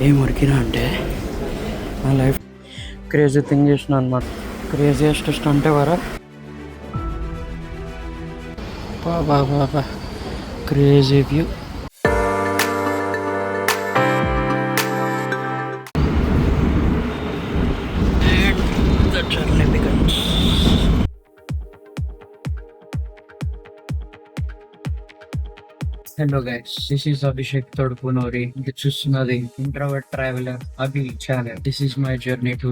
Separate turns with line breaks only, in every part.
ఏం ఉరికినా అంటే నా లైఫ్ క్రేజీ థింగ్ చేసిన అనమాట. క్రేజియస్ట్ స్టంట్ ఎవరా? బాబా బాబా crazy view. The journey begins. Hello guys, this is Abhishek Thodupunoori. ఇది చూస్తున్నది introvert traveller Abhi channel. This is my journey to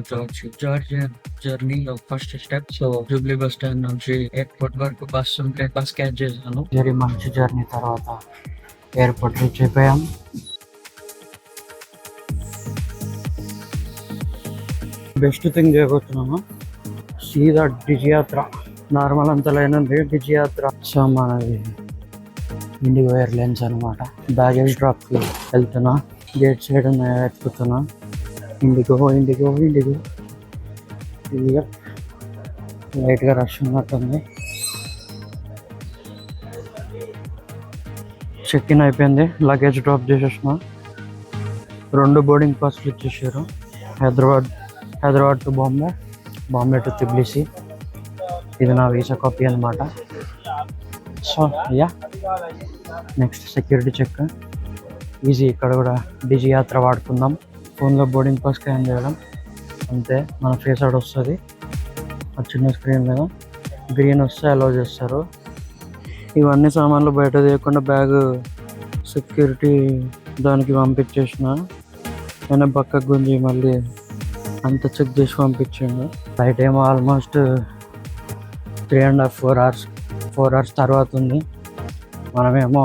Georgia జర్నీలో first step. So Jubilee bus stand నుంచి ఎయిర్పోర్ట్ వరకు బస్ ఉంటే బస్ క్యాచ్ చేశాను. వెరీ మంచి జర్నీ తర్వాత ఎయిర్పోర్ట్ రీచ్ అయిపోయాం. బెస్ట్ థింగ్ చేయబోతున్నాము, సీదా డిజియాత్ర. నార్మల్ అంతలైనది డిజియాత్ర. సో మనది ఇండిగో ఎయిర్లైన్స్ అనమాట. బ్యాగేజ్ డ్రాప్కి వెళ్తున్నా, gate side ఎక్కుతున్నా. IndiGo IndiGo IndiGo. లైట్గా రష్ ఉన్నట్టుంది. చెక్ ఇన్ అయిపోయింది, లగేజ్ డ్రాప్ చేసేసిన. 2 బోర్డింగ్ పాస్లు ఇచ్చేసారు. Hyderabad to Bombay to Tbilisi. ఇది నా వీసా కాపీ అనమాట. So yeah, next security check easy. ఇక్కడ కూడా డిజి యాత్ర వాడుకుందాం. ఫోన్లో బోర్డింగ్ పాస్ స్కాన్ చేయడం అంతే, మన ఫేస్ అవుట్ వస్తుంది. ఆ చిన్న స్క్రీన్ మీద గ్రీన్ వస్తే అలౌ చేస్తారు. ఇవన్నీ సామాన్లు బయట తీయకుండా బ్యాగ్ సెక్యూరిటీ దానికి పంపించేసిన. నేను పక్కకు గుంజి మళ్ళీ అంత చెక్ చేసి పంపించాను. ఫ్లైట్ ఏమో ఆల్మోస్ట్ 3.5 4 hours తర్వాత ఉంది. మనమేమో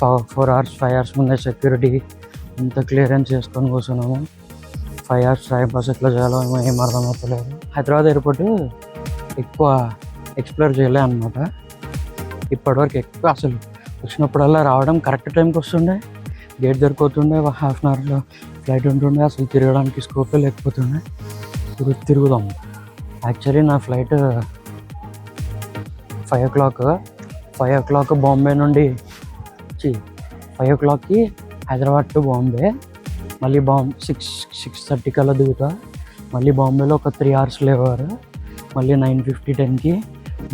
4 hours 5 hours ముందే సెక్యూరిటీ అంత క్లియరెన్స్ చేసుకొని కూర్చున్నాము. 5 hours టైం పాస్ ఎట్లా చేయాలో ఏం అర్థం అవుతలేదు. హైదరాబాద్ ఎయిర్పోర్ట్ ఎక్కువ ఎక్స్ప్లోర్ చేయలే అనమాట ఇప్పటివరకు. ఎక్కువ అసలు వచ్చినప్పుడల్లా రావడం కరెక్ట్ టైంకి వస్తుండే, గేట్ దొరికిపోతుండే, ½ an hourలో ఫ్లైట్ ఉంటుండే. అసలు తిరగడానికి స్కోపే లేకపోతుండే. తిరుగుదాం. యాక్చువల్లీ నా ఫ్లైట్ 5 o'clock బాంబే నుండి 5 o'clockకి హైదరాబాద్ టు బాంబే. మళ్ళీ 6:30 కల్లా దిగుతా. మళ్ళీ బాంబేలో ఒక 3 hours లేవారు. మళ్ళీ 9:50 10కి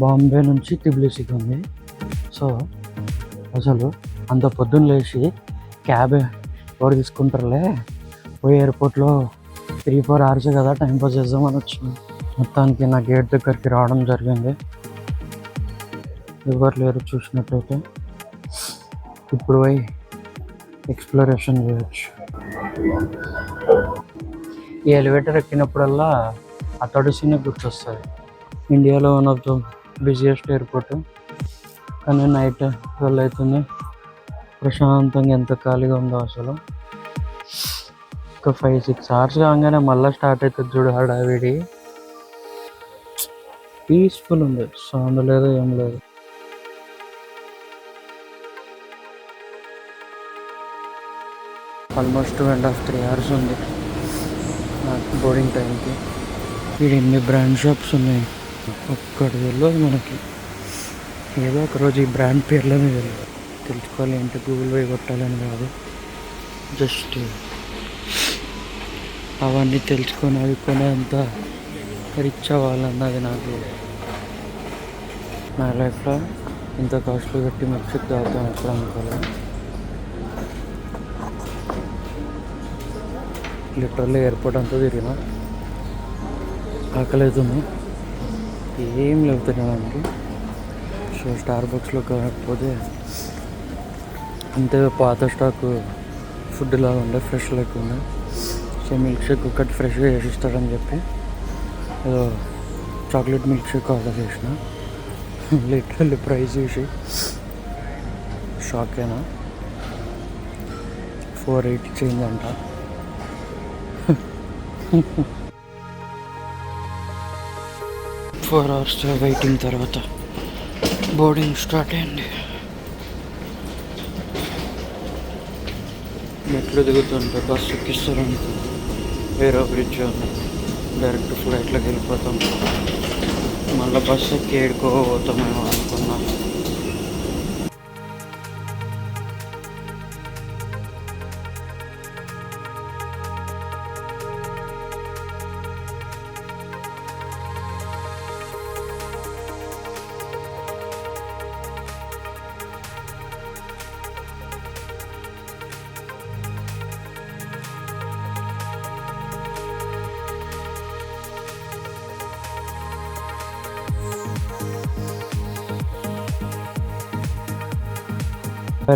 బాంబే నుంచి తిబ్లిసికి ఉంది. సో అసలు అంత పొద్దున్న లేచి క్యాబ్ ఎవరు తీసుకుంటారులే, పోయి ఎయిర్పోర్ట్లో 3-4 hours కదా టైం పాస్ చేద్దామని వచ్చింది. మొత్తానికి నా గేట్ దగ్గరికి రావడం జరిగింది. ఎవరు లేరు చూసినట్టయితే. ఇప్పుడు పోయి ఎక్స్ప్లోరేషన్ చేయొచ్చు. ఈ ఎలివేటర్ ఎక్కినప్పుడల్లా అతడు సీన్ గుర్తొస్తుంది. ఇండియాలో one of the busiest airport. కానీ నైట్ 12 అవుతుంది, ప్రశాంతంగా ఎంత ఖాళీగా ఉందో అసలు. ఒక 5-6 hours కాగానే మళ్ళీ స్టార్ట్ అవుతుంది చూడు హడావిడి. పీస్ఫుల్ ఉంది, సౌండ్ లేదు ఏం లేదు. ఆల్మోస్ట్ 2.5-3 hours ఉంది నాకు బోర్డింగ్ టైంకి. ఇక్కడ ఎన్ని బ్రాండ్ షాప్స్ ఉన్నాయి ఒక్కటి తెలియదు మనకి. ఏదో ఒకరోజు ఈ బ్రాండ్ పేర్లని తెలుసుకోవాలి. ఏంటి గూగుల్ పే కొట్టాలని కాదు, జస్ట్ అవన్నీ తెలుసుకొని అవి కొనేంత రిచ్ అవ్వాలన్నది నాకు. నా లైఫ్లో ఇంత కాస్ట్లీ పెట్టి మిక్సీకి తాగుతాను ఎప్పుడు అనుకోలేదు. లిటరల్లీ ఎయిర్పోర్ట్ అంతా తిరిగిన, ఆకలి అవుతుంది, ఏం లేవు తినడానికి. సో స్టార్బక్స్లో కాకపోతే అంతే పాత స్టాక్ ఫుడ్ లాగా ఉండే, ఫ్రెష్ లేకుండా. సో మిల్క్ షేక్ ఒకటి ఫ్రెష్గా చేసిస్తాడని చెప్పి ఏదో చాక్లెట్ మిల్క్ షేక్ ఆర్డర్ చేసిన. లిటరల్లీ ప్రైస్ చూసి షాక్ అయినా. 480 చేంజ్ అంట. 4 hours వెయిటింగ్ తర్వాత బోర్డింగ్ స్టార్ట్ అయింది. మెట్లు దిగుతుంటే బస్సు ఎక్కిస్తారనుకో, వేరే బ్రిడ్జ్ డైరెక్ట్ ఫ్లైట్లోకి వెళ్ళిపోతాం. మళ్ళీ బస్సు ఎక్కి ఏడుకోపోతామేమో అనుకున్నాం.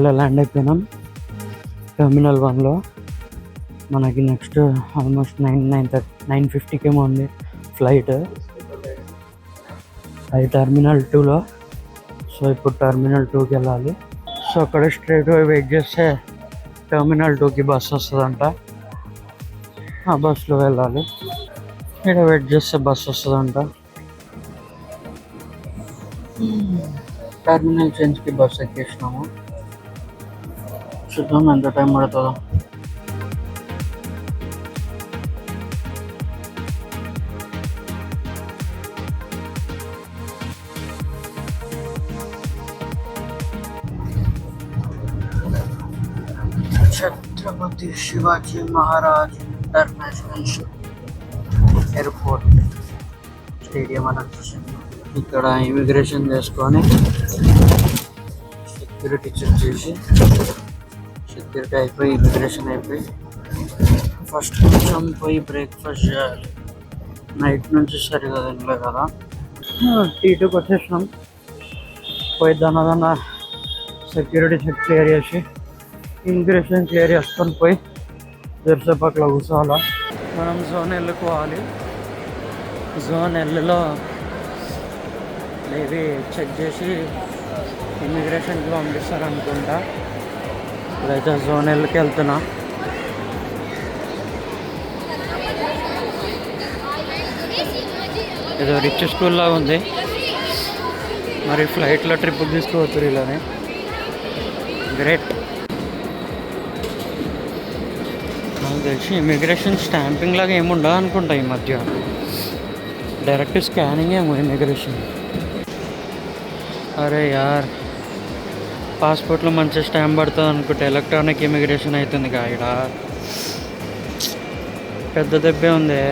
ఇలా ల్యాండ్ అయిపోయినాం టెర్మినల్ 1లో. మనకి నెక్స్ట్ ఆల్మోస్ట్ 9:50కి ఏమో ఉంది ఫ్లైట్. అది టెర్మినల్ 2లో. సో ఇప్పుడు టెర్మినల్ 2కి వెళ్ళాలి. సో అక్కడ స్ట్రైట్ వెయిట్ చేస్తే టెర్మినల్ 2కి బస్ వస్తుందంట. ఆ బస్సులో వెళ్ళాలి. ఇక్కడ వెయిట్ చేస్తే బస్ వస్తుందంట. టెర్మినల్ చేంజ్కి బస్ ఎక్కేసినాము. చూద్దాం ఎంత టైం పడుతుందో. Chhatrapati Shivaji Maharaj international airport stadium అని వచ్చేసింది. ఇక్కడ ఇమిగ్రేషన్ చేసుకొని సెక్యూరిటీ చెక్ చేసి, సెక్యూరిటీ అయిపోయి ఇమిగ్రేషన్ అయిపోయి ఫస్ట్ కొంచెం పోయి బ్రేక్ఫాస్ట్ చేయాలి. నైట్ నుంచి సరిగా తినలే కదా. T2కి వచ్చేసినాం. పోయి దాని సెక్యూరిటీ చెక్ క్లియర్ చేసి ఇమిగ్రేషన్ క్లియర్ చేసుకొని పోయి జెర్సేపు అట్లా కూర్చోవాలా. మనం జోన్ వెళ్ళుకోవాలి. జోన్ ఎల్లో ఇవి చెక్ చేసి ఇమిగ్రేషన్కి పంపిస్తారు అనుకుంటా. ఇప్పుడైతే జోన్ ఎల్కి వెళ్తున్నా. ఏదో రిచ్ స్కూల్ లాగా ఉంది. మరి ఫ్లైట్లో ట్రిప్ తీసుకోవచ్చు ఇలానే. గ్రేట్. నాకు తెలిసి ఇమిగ్రేషన్ స్టాంపింగ్ లాగా ఏముండదు అనుకుంటా ఈ మధ్య. డైరెక్ట్ స్కానింగ్ ఏమో ఇమిగ్రేషన్. అరే యార్, పాస్పోర్ట్లో మంచి స్టాంప్ పడుతుంది అనుకుంటే ఎలక్ట్రానిక్ ఇమిగ్రేషన్ అవుతుంది ఇక్కడ. పెద్ద దెబ్బే ఉంది.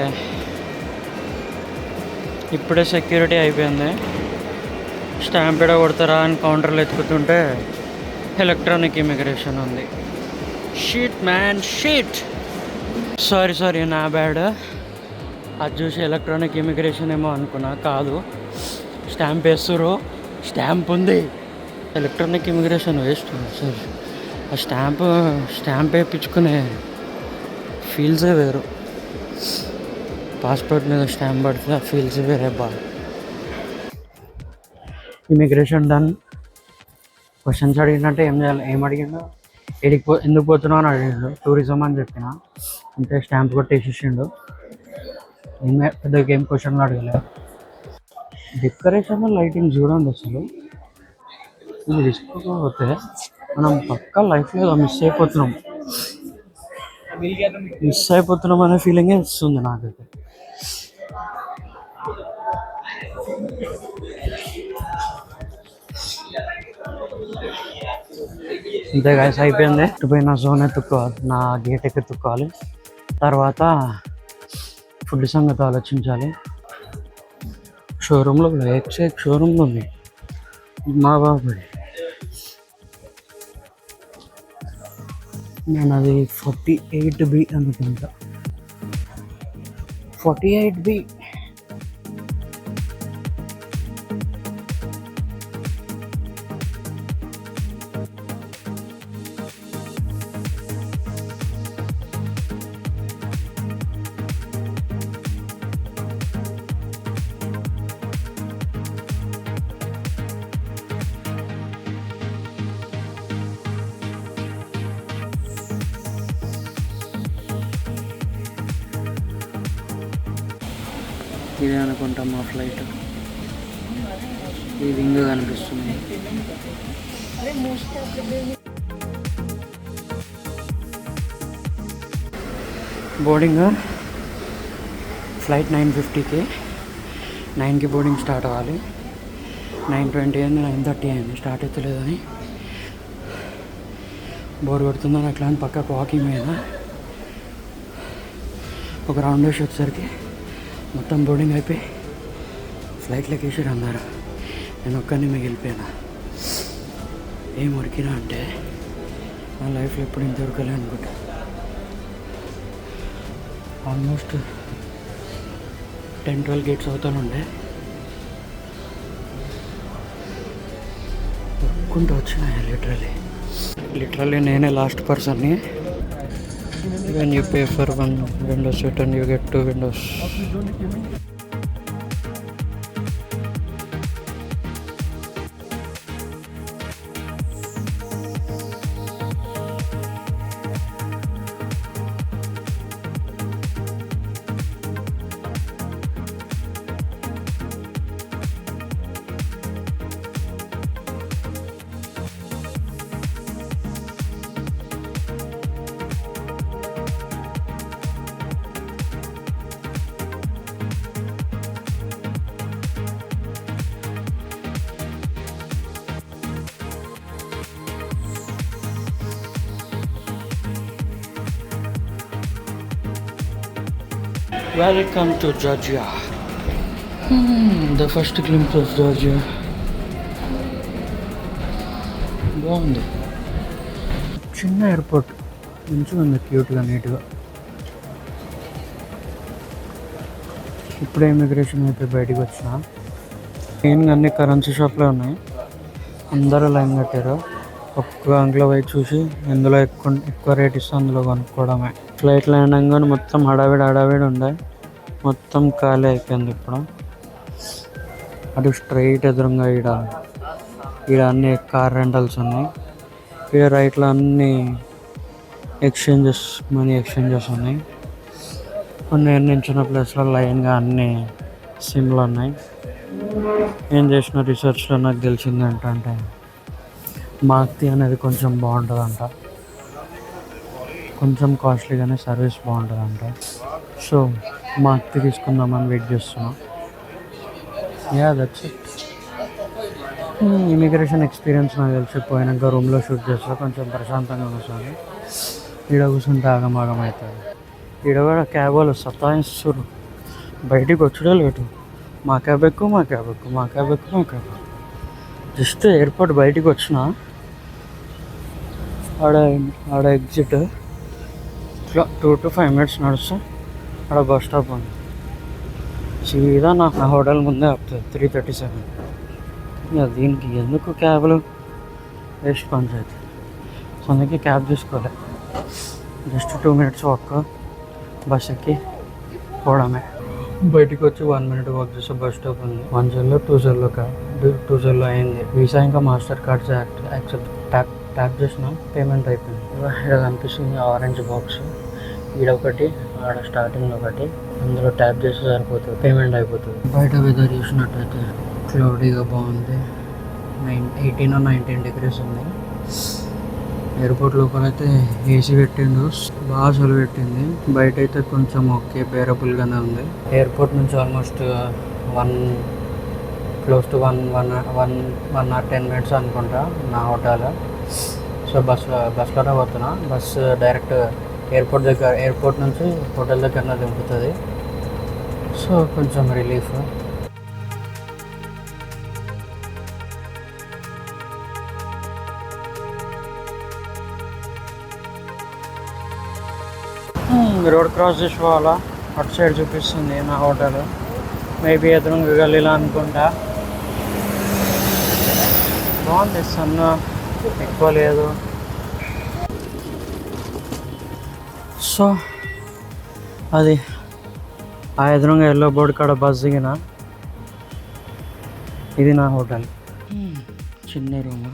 ఇప్పుడే సెక్యూరిటీ అయిపోయింది. స్టాంప్ ఎడ కొడతారా అని కౌంటర్లో ఎత్తుకుతుంటే ఎలక్ట్రానిక్ ఇమిగ్రేషన్ ఉంది. Sheet man sheet. సారీ నా బ్యాడ్. అది చూసి ఎలక్ట్రానిక్ ఇమిగ్రేషన్ ఏమో అనుకున్నా. కాదు, స్టాంప్ వేస్తుర్రు. స్టాంప్ ఉంది. Electronic immigration waste. సార్ ఆ స్టాంప్ వేయించుకునే ఫీల్సే వేరు. పాస్పోర్ట్ మీద స్టాంప్ పడితే ఆ ఫీల్స్ వేరే బాగా. Immigration done. క్వశ్చన్స్ అడిగినట్టే ఏం అడిగిండో, ఎందుకు పోతున్నావు అని అడిగిండు. టూరిజం అని చెప్పిన. అంటే స్టాంప్ కొట్టేసేసిండు. పెద్దగా ఏం క్వశ్చన్లు అడగలేదు. డెకరేషన్ లైటింగ్ చూడండి అసలు. ఇది తీసుకోకపోతే మనం పక్కా లైఫ్లో ఏదో మిస్ అయిపోతున్నాం అనే ఫీలింగే ఇస్తుంది నాకైతే. ఇంతే గాయస్, అయిపోయింది. పోయి నా జోన్ ఎత్తుక్కోవాలి, నా గేట్ ఎత్తుక్కోవాలి. తర్వాత ఫుడ్ సంగతి ఆలోచించాలి. షోరూంలో షోరూంలో ఉంది మా బాబుడి. నేను అది 48B అనుకుంటా. 48B. ఇదే అనుకుంటాం మా ఫ్లైట్. ఈ వింగ్ కనిపిస్తుంది. బోర్డింగ్ ఫ్లైట్ 9:50కి. 9కి బోర్డింగ్ స్టార్ట్ అవ్వాలి. 9:20 అయింది, 9:30 అయింది. స్టార్ట్ అవుతలేదని బోర్ కొడుతుందని అట్లా అని పక్కకు వాకింగ్ మీద ఒక రౌండ్ వేసి వచ్చేసరికి మొత్తం బోర్డింగ్ అయిపోయి ఫ్లైట్లోకి వేసారు అన్నారు. నేను ఒక్కరిని మిగిలిపోయాను. ఏం ఉరికినా అంటే నా లైఫ్లో ఎప్పుడు ఇంత ఉరకలే అనుకుంటా. Almost 10-12 gates అవుతానుండే. ఉరుక్కుంటూ వచ్చినాయి లిటరలీ. లిటరల్లీ నేనే లాస్ట్ పర్సన్ని. When you pay for 1 window seat and you get 2 windows. Welcome to Georgia. The first glimpse of Georgia. బాగుంది. చిన్న ఎయిర్పోర్ట్, మంచిగా ఉంది, క్యూట్గా, నీట్గా. ఇప్పుడే ఇమిగ్రేషన్ అయితే బయటికి వచ్చిన. మెయిన్గా అన్ని కరెన్సీ షాప్లో ఉన్నాయి. అందరూ లైన్ కట్టారు. ఒక్క అంకుల వైపు చూసి ఎందులో ఎక్కువ రేట్ ఇస్తే అందులో కొనుక్కోవడమే. ఫ్లైట్ ల్యాండింగ్ కానీ మొత్తం హడావిడి ఉండే, మొత్తం ఖాళీ అయిపోయింది ఇప్పుడు. అటు స్ట్రైట్ ఎదురుగా ఈడ అన్ని కార్ రెంటల్స్ ఉన్నాయి. ఈడ రైట్లో అన్ని మనీ ఎక్స్చేంజెస్ ఉన్నాయి. కొన్ని నించిన ప్లేస్లో లైన్గా అన్ని సిమ్లు ఉన్నాయి. ఏం చేసిన రీసెర్చ్లో నాకు తెలిసింది ఏంటంటే మాక్తి అనేది కొంచెం బాగుంటుందంట, కొంచెం కాస్ట్లీగానే సర్వీస్ బాగుంటుందంట. సో మాక్తి తీసుకుందామని వెయిట్ చేస్తున్నాం. That's it. ఇమిగ్రేషన్ ఎక్స్పీరియన్స్ నాకు తెలిసి పోయినాక రూమ్లో షూట్ చేస్తా, కొంచెం ప్రశాంతంగా కూర్చొని. ఈడ కూర్చుంటే ఆగమాగం అవుతుంది. ఈడ కూడా క్యాబ్ వాళ్ళు సతాయిస్తున్నారు, బయటికి వచ్చుడే లేటు. మా క్యాబ్ ఎక్కువ. జస్ట్ ఎయిర్పోర్ట్ బయటికి వచ్చిన ఆడ ఎగ్జిట్ 2 to 5 minutes నడుస్తా. ఆడ బస్ స్టాప్ ఉంది, సీదా నా హోటల్ ముందే ఆపుతుంది 3:37. ఇక దీనికి ఎందుకు క్యాబ్లు, వేస్ట్ పంచాయతీ. సో అందుకే క్యాబ్ తీసుకోలే. జస్ట్ 2 minutes వాక్, బస్ ఎక్కి పోవడమే. బయటికి వచ్చి 1 minute వాక్ చేస్తే బస్ స్టాప్ ఉంది. 1 సెల్లో 2 సెల్లో క్యాబ్, 2 సెల్లో అయింది. వీసా ఇంకా మాస్టర్ కార్డ్స్ యాక్సెప్ట్. ట్యాప్ చేసిన, పేమెంట్ అయిపోయింది. ఇక్కడ కనిపిస్తుంది ఆరెంజ్ బాక్స్. ఈడొకటి, ఆడ స్టార్టింగ్లో ఒకటి, అందులో ట్యాప్ చేస్తే సరిపోతుంది, పేమెంట్ అయిపోతుంది. బయట వెదర్ చూసినట్టయితే క్లౌడీగా బాగుంది. 18 or 19 degrees ఉంది. ఎయిర్పోర్ట్ లోపల అయితే ఏసీ పెట్టిండు, బాగా చలి పెట్టింది. బయట అయితే కొంచెం ఓకే, బేరబుల్గానే ఉంది. ఎయిర్పోర్ట్ నుంచి ఆల్మోస్ట్ 1 or 10 minutes అనుకుంటా నా హోటల్. సో బస్లోనే పోతున్నా. బస్సు డైరెక్ట్ ఎయిర్పోర్ట్ నుంచి హోటల్ దగ్గర దింపుతుంది. సో కొంచెం రిలీఫ్. రోడ్ క్రాస్ చేసుకోవాలా, అటు సైడ్ చూపిస్తుంది నా హోటల్. మేబీ ఎదురుగా గల్లీలా అనుకుంటా. బాగుంది, సన్న ఎక్కువ లేదు. సో అది ఆ ఎదురుగా ఎల్లో బోర్డు కాడ బస్ దిగిన. ఇది నా హోటల్. చిన్న రూమ్,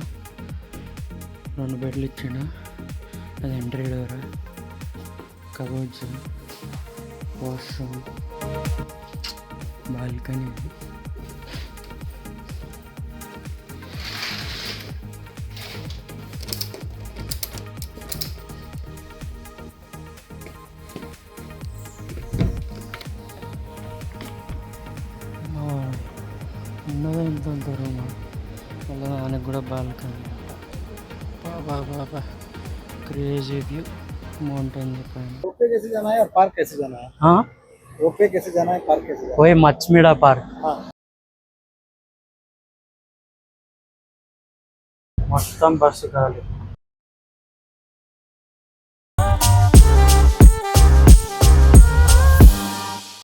2 బెడ్లు ఇచ్చిన. అది entry door, cupboards, washroom, balcony. ఉన్నదే ఇంత రూమ్, మళ్ళీ దానికి కూడా బాల్కనీ. బాబా crazy view mountain point.
Ropeway कैसे जाना है और पार्क कैसे जाना है?
हाँ,
रोपवे कैसे जाना है, पार्क कैसे जाना
वही मचमीड़ा पार्क।
हाँ।
మొత్తం బస్సు ఖాళీ.